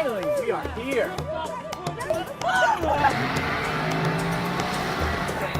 Finally, we are here.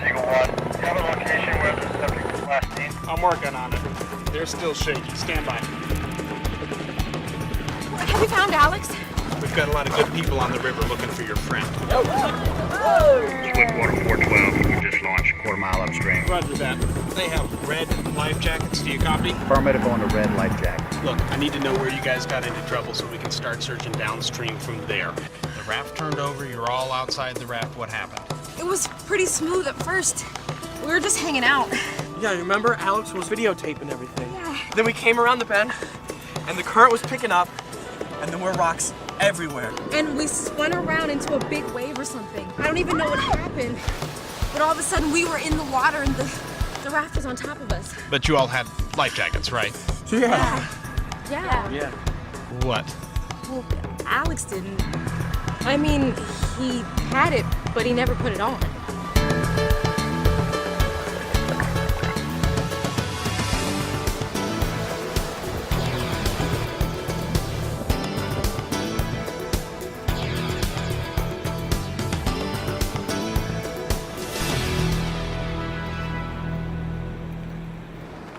Eagle 1, do you have a location where the subject was last seen? I'm working on it. They're still shaky. Stand by. Have you found Alex? We've got a lot of good people on the river looking for your friend. Whitewater 412, we just launched quarter-mile upstream. Roger that. They have red life jackets. Do you copy? Affirmative on a red life jacket. Look, I need to know where you guys got into trouble so we can start searching downstream from there. The raft turned over. You're all outside the raft. What happened? It was pretty smooth at first. We were just hanging out. Yeah, remember Alex was videotaping everything. Yeah. Then we came around the bend, and the current was picking up, and there were rocks everywhere. And we spun around into a big wave or something. I don't even know what happened. But all of a sudden we were in the water and the raft was on top of us. But you all had life jackets, right? Yeah. Yeah. What? Well, Alex didn't. I mean, he had it, but he never put it on.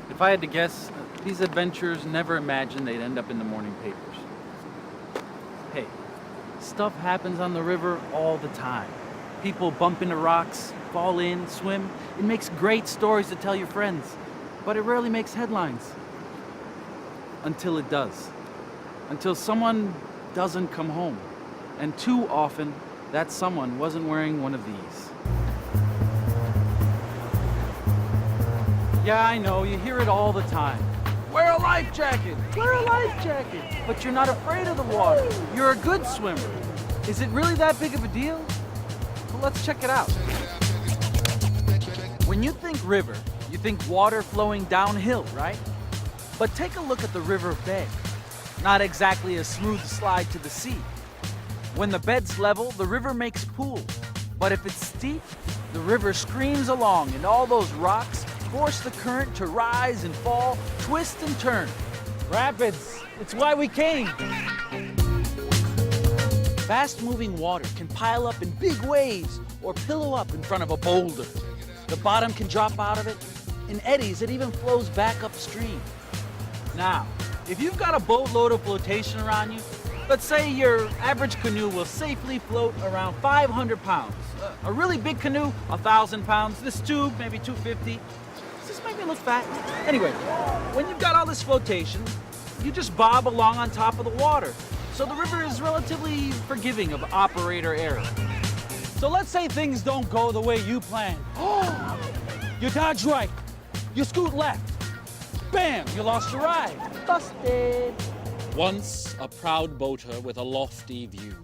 If I had to guess, these adventurers never imagined they'd end up in the morning papers. Hey, stuff happens on the river all the time. People bump into rocks, fall in, swim. It makes great stories to tell your friends, but it rarely makes headlines. Until it does. Until someone doesn't come home. And too often, that someone wasn't wearing one of these. Yeah, I know, you hear it all the time. Wear a life jacket! Wear a life jacket! But you're not afraid of the water. You're a good swimmer. Is it really that big of a deal? Well, let's check it out. When you think river, you think water flowing downhill, right? But take a look at the river bed. Not exactly a smooth slide to the sea. When the bed's level, the river makes pools. But if it's steep, the river screams along and all those rocks force the current to rise and fall, twist and turn. Rapids, it's why we came. Fast-moving water can pile up in big waves or pillow up in front of a boulder. The bottom can drop out of it. In eddies, it even flows back upstream. Now, if you've got a boatload of flotation around you, let's say your average canoe will safely float around 500 pounds. A really big canoe, 1,000 pounds. This tube, maybe 250. Does this make me look fat? Anyway, when you've got all this flotation, you just bob along on top of the water. So the river is relatively forgiving of operator error. So let's say things don't go the way you planned. Oh, you dodge right, you scoot left. Bam, you lost your ride. Busted. Once a proud boater with a lofty view.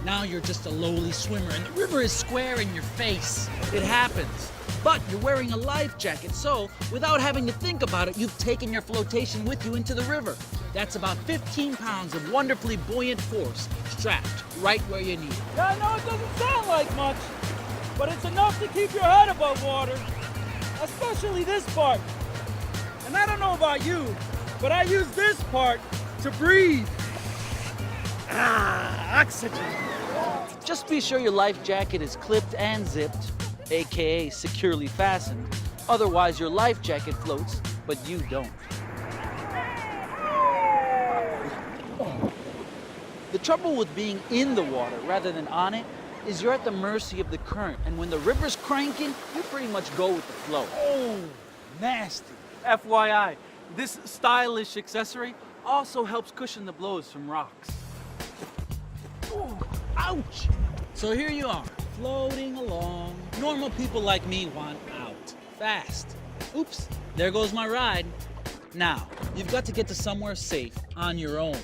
Now you're just a lowly swimmer and the river is square in your face. It happens. But you're wearing a life jacket, so without having to think about it, you've taken your flotation with you into the river. That's about 15 pounds of wonderfully buoyant force strapped right where you need it. Yeah, I know it doesn't sound like much, but it's enough to keep your head above water, especially this part. And I don't know about you, but I use this part to breathe. Oxygen. Just be sure your life jacket is clipped and zipped, aka securely fastened. Otherwise, your life jacket floats, but you don't. The trouble with being in the water rather than on it is you're at the mercy of the current, and when the river's cranking, you pretty much go with the flow. Oh, nasty. FYI, this stylish accessory also helps cushion the blows from rocks. Ooh, ouch. So here you are, floating along. Normal people like me want out, fast. Oops, there goes my ride. Now, you've got to get to somewhere safe on your own.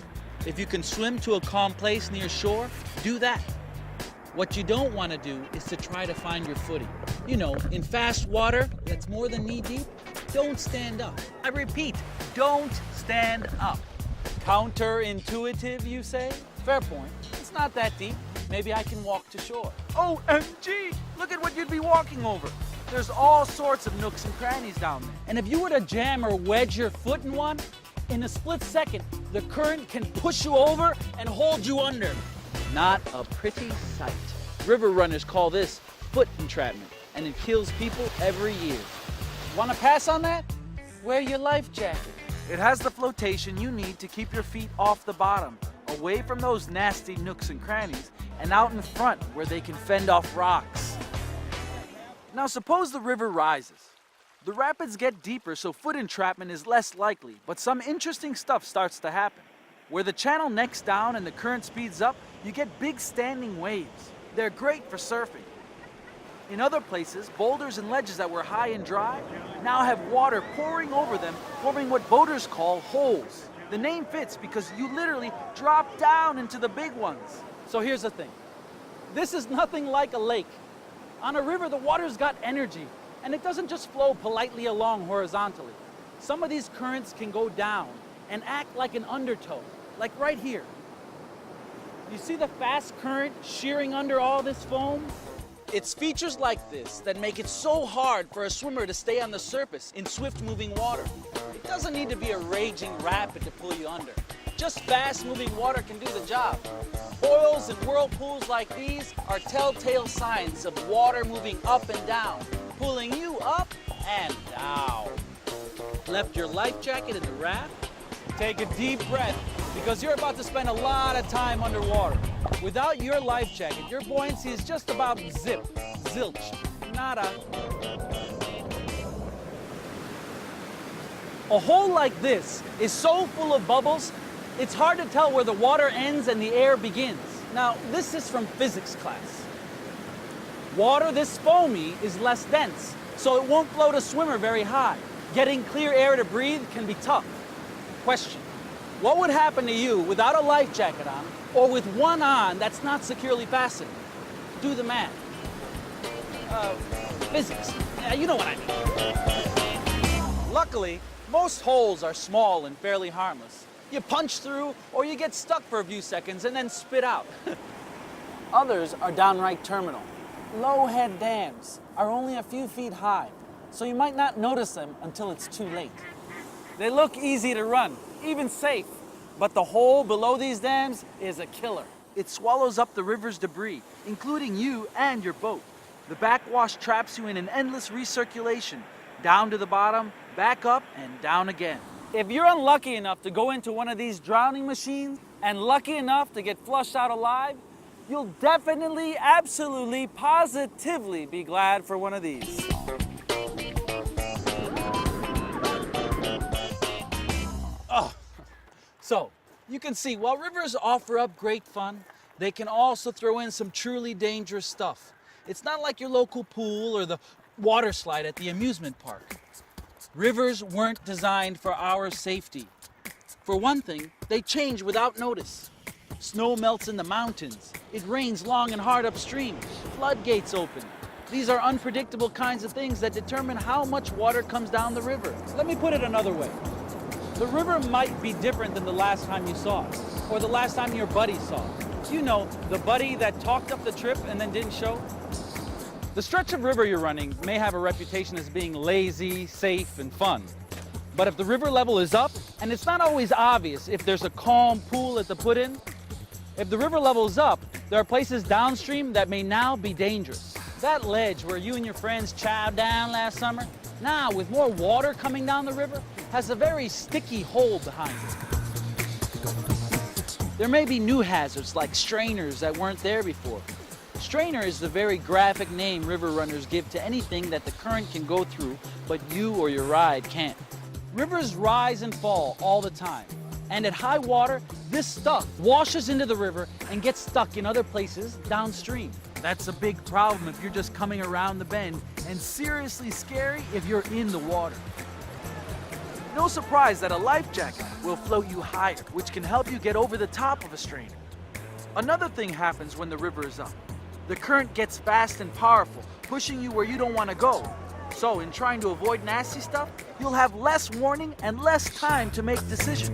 If you can swim to a calm place near shore, do that. What you don't want to do is to try to find your footing. You know, in fast water that's more than knee deep, don't stand up. I repeat, don't stand up. Counterintuitive, you say? Fair point. It's not that deep. Maybe I can walk to shore. OMG! Look at what you'd be walking over. There's all sorts of nooks and crannies down there. And if you were to jam or wedge your foot in one, in a split second, the current can push you over and hold you under. Not a pretty sight. River runners call this foot entrapment, and it kills people every year. Want to pass on that? Wear your life jacket. It has the flotation you need to keep your feet off the bottom, away from those nasty nooks and crannies, and out in front where they can fend off rocks. Now suppose the river rises. The rapids get deeper, so foot entrapment is less likely, but some interesting stuff starts to happen. Where the channel necks down and the current speeds up, you get big standing waves. They're great for surfing. In other places, boulders and ledges that were high and dry now have water pouring over them, forming what boaters call holes. The name fits because you literally drop down into the big ones. So here's the thing. This is nothing like a lake. On a river, the water's got energy, and it doesn't just flow politely along horizontally. Some of these currents can go down and act like an undertow, like right here. You see the fast current shearing under all this foam? It's features like this that make it so hard for a swimmer to stay on the surface in swift-moving water. It doesn't need to be a raging rapid to pull you under. Just fast-moving water can do the job. Boils and whirlpools like these are telltale signs of water moving up and down, pulling you up and down. Left your life jacket in the raft? Take a deep breath, because you're about to spend a lot of time underwater. Without your life jacket, your buoyancy is just about zip, zilch, nada. A hole like this is so full of bubbles, it's hard to tell where the water ends and the air begins. Now, this is from physics class. Water this foamy is less dense, so it won't float a swimmer very high. Getting clear air to breathe can be tough. Question: what would happen to you without a life jacket on, or with one on that's not securely fastened? Do the math. Physics. Yeah, you know what I mean. Luckily, most holes are small and fairly harmless. You punch through, or you get stuck for a few seconds and then spit out. Others are downright terminal. Low-head dams are only a few feet high, so you might not notice them until it's too late. They look easy to run, even safe, but the hole below these dams is a killer. It swallows up the river's debris, including you and your boat. The backwash traps you in an endless recirculation, down to the bottom, back up, and down again. If you're unlucky enough to go into one of these drowning machines and lucky enough to get flushed out alive, you'll definitely, absolutely, positively be glad for one of these. Oh, so you can see while rivers offer up great fun, they can also throw in some truly dangerous stuff. It's not like your local pool or the water slide at the amusement park. Rivers weren't designed for our safety. For one thing, they change without notice. Snow melts in the mountains. It rains long and hard upstream. Floodgates open. These are unpredictable kinds of things that determine how much water comes down the river. Let me put it another way. The river might be different than the last time you saw it, or the last time your buddy saw it. You know, the buddy that talked up the trip and then didn't show. The stretch of river you're running may have a reputation as being lazy, safe, and fun. But if the river level is up, and it's not always obvious if there's a calm pool at the put-in, if the river level is up, there are places downstream that may now be dangerous. That ledge where you and your friends chowed down last summer, now with more water coming down the river, has a very sticky hole behind it. There may be new hazards like strainers that weren't there before. Strainer is the very graphic name river runners give to anything that the current can go through, but you or your ride can't. Rivers rise and fall all the time. And at high water, this stuff washes into the river and gets stuck in other places downstream. That's a big problem if you're just coming around the bend, and seriously scary if you're in the water. No surprise that a life jacket will float you higher, which can help you get over the top of a strainer. Another thing happens when the river is up. The current gets fast and powerful, pushing you where you don't want to go. So in trying to avoid nasty stuff, you'll have less warning and less time to make decisions.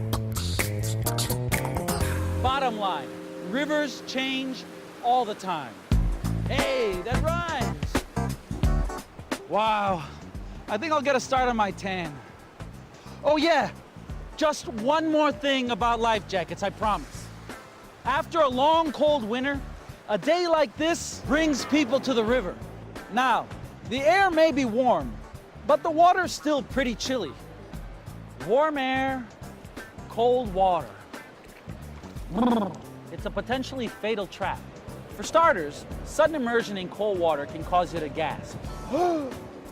Bottom line, rivers change all the time. Hey, that rhymes. Wow, I think I'll get a start on my tan. Oh yeah, just one more thing about life jackets, I promise. After a long, cold winter, a day like this brings people to the river. Now, the air may be warm, but the water's still pretty chilly. Warm air, cold water. It's a potentially fatal trap. For starters, sudden immersion in cold water can cause you to gasp,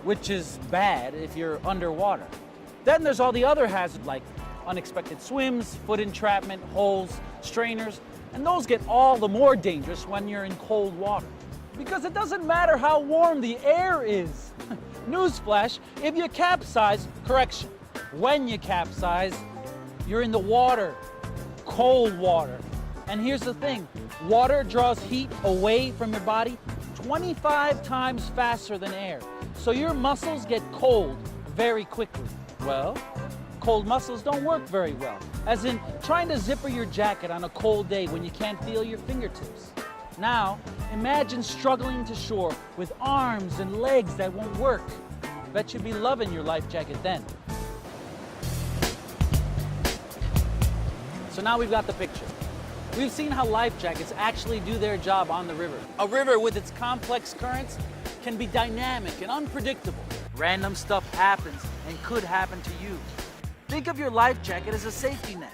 which is bad if you're underwater. Then there's all the other hazards like unexpected swims, foot entrapment, holes, strainers, and those get all the more dangerous when you're in cold water. Because it doesn't matter how warm the air is. Newsflash, if you capsize, correction, when you capsize, you're in the water, cold water. And here's the thing, water draws heat away from your body 25 times faster than air. So your muscles get cold very quickly. Well, cold muscles don't work very well. As in, trying to zipper your jacket on a cold day when you can't feel your fingertips. Now, imagine struggling to shore with arms and legs that won't work. Bet you'd be loving your life jacket then. So now we've got the picture. We've seen how life jackets actually do their job on the river. A river with its complex currents can be dynamic and unpredictable. Random stuff happens and could happen to you. Think of your life jacket as a safety net.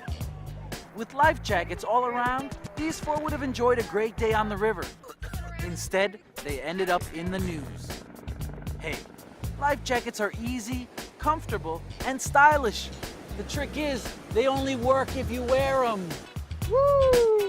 With life jackets all around, these four would have enjoyed a great day on the river. Instead, they ended up in the news. Hey, life jackets are easy, comfortable, and stylish. The trick is, they only work if you wear them. Woo!